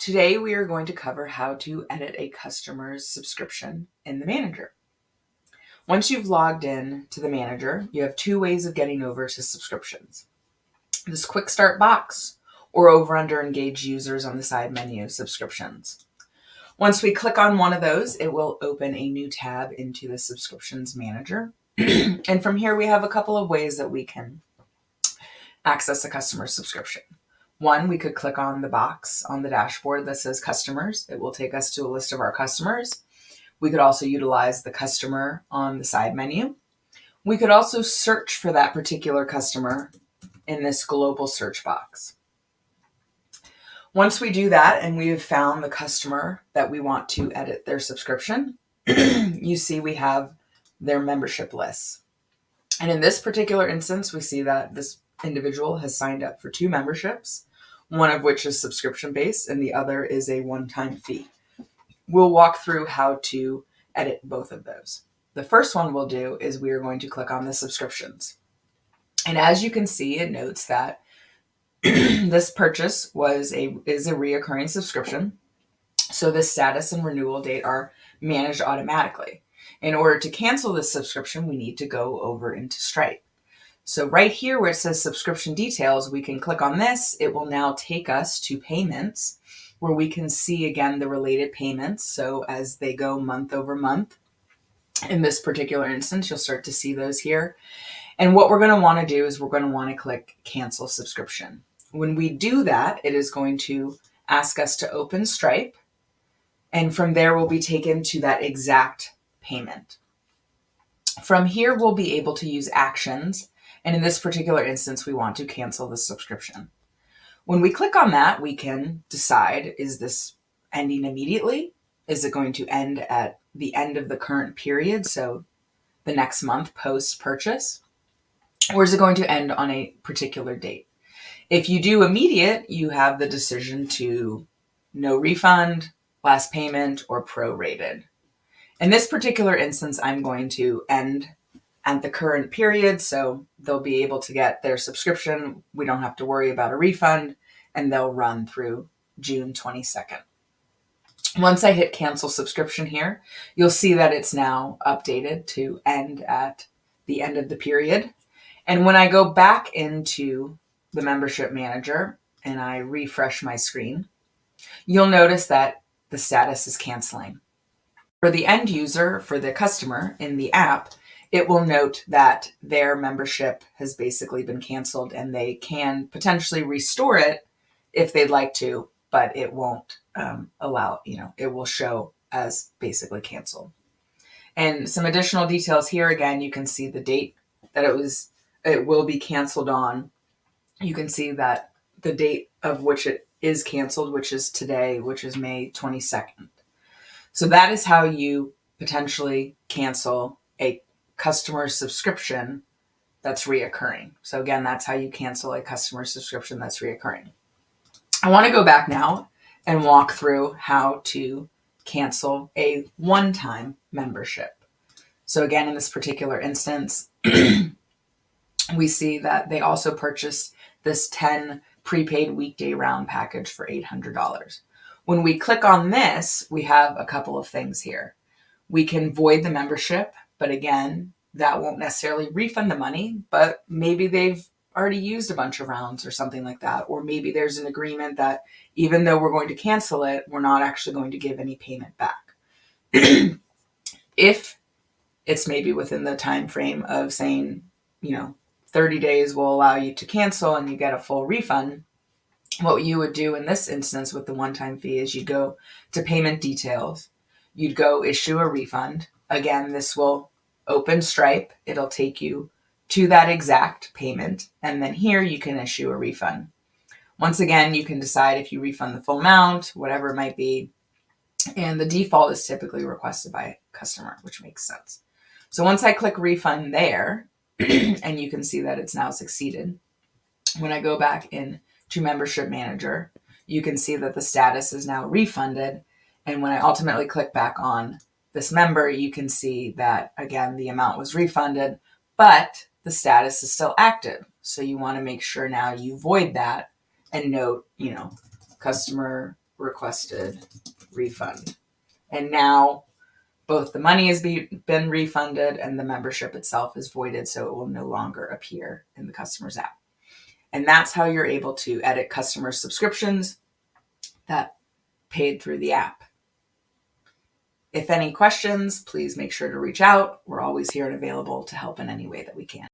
Today we are going to cover how to edit a customer's subscription in the manager. Once you've logged in to the manager, you have two ways of getting over to subscriptions. This quick start box or over under engaged users on the side menu subscriptions. Once we click on one of those, it will open a new tab into the subscriptions manager. And from here, we have a couple of ways that we can access a customer subscription. One, we could click on the box on the dashboard that says customers. It will take us to a list of our customers. We could also utilize the customer on the side menu. We could also search for that particular customer in this global search box. Once we do that and we have found the customer that we want to edit their subscription, you see we have their membership lists. And in this particular instance, we see that this individual has signed up for 2 memberships, one of which is subscription-based and the other is a one-time fee. We'll walk through how to edit both of those. The first one we'll do is we are going to click on the subscriptions. And as you can see, it notes that this purchase is a reoccurring subscription. So the status and renewal date are managed automatically. In order to cancel this subscription, we need to go over into Stripe. So right here where it says subscription details, we can click on this. It will now take us to payments where we can see again the related payments. So as they go month over month, in this particular instance, you'll start to see those here. And what we're going to want to do is we're going to want to click cancel subscription. When we do that, it is going to ask us to open Stripe. And from there, we'll be taken to that exact payment. From here, we'll be able to use actions. And in this particular instance, we want to cancel the subscription. When we click on that, we can decide, is this ending immediately? Is it going to end at the end of the current period, so the next month post-purchase? Or is it going to end on a particular date? If you do immediate, you have the decision to no refund, last payment, or prorated. In this particular instance, I'm going to end at the current period, so they'll be able to get their subscription. We don't have to worry about a refund, and they'll run through June 22nd. Once I hit cancel subscription here, you'll see that it's now updated to end at the end of the period. And when I go back into the membership manager and I refresh my screen, you'll notice that the status is canceling. For the end user, for the customer in the app, it will note that their membership has basically been canceled and they can potentially restore it if they'd like to, but it won't allow, it will show as basically canceled. And some additional details here, again, you can see the date that it will be canceled on. You can see that the date of which it is canceled, which is today, which is May 22nd. So that is how you potentially cancel a customer subscription that's reoccurring. So again, that's how you cancel a customer subscription that's reoccurring. I want to go back now and walk through how to cancel a one-time membership. So again, in this particular instance, we see that they also purchased this 10 prepaid weekday round package for $800. When we click on this, we have a couple of things here. We can void the membership, but again, that won't necessarily refund the money, but maybe they've already used a bunch of rounds or something like that. Or maybe there's an agreement that even though we're going to cancel it, we're not actually going to give any payment back. If it's maybe within the time frame of saying, 30 days will allow you to cancel and you get a full refund, what you would do in this instance with the one-time fee is you'd go to payment details. You'd go issue a refund. Again, this will open Stripe. It'll take you to that exact payment. And then here you can issue a refund. Once again, you can decide if you refund the full amount, whatever it might be. And the default is typically requested by a customer, which makes sense. So once I click refund there, and you can see that it's now succeeded. When I go back in to Membership Manager, you can see that the status is now refunded. And when I ultimately click back on this member, you can see that, again, the amount was refunded, but the status is still active. So you want to make sure now you void that and note, customer requested refund. And now both the money has been refunded and the membership itself is voided, so it will no longer appear in the customer's app. And that's how you're able to edit customer subscriptions that paid through the app. If any questions, please make sure to reach out. We're always here and available to help in any way that we can.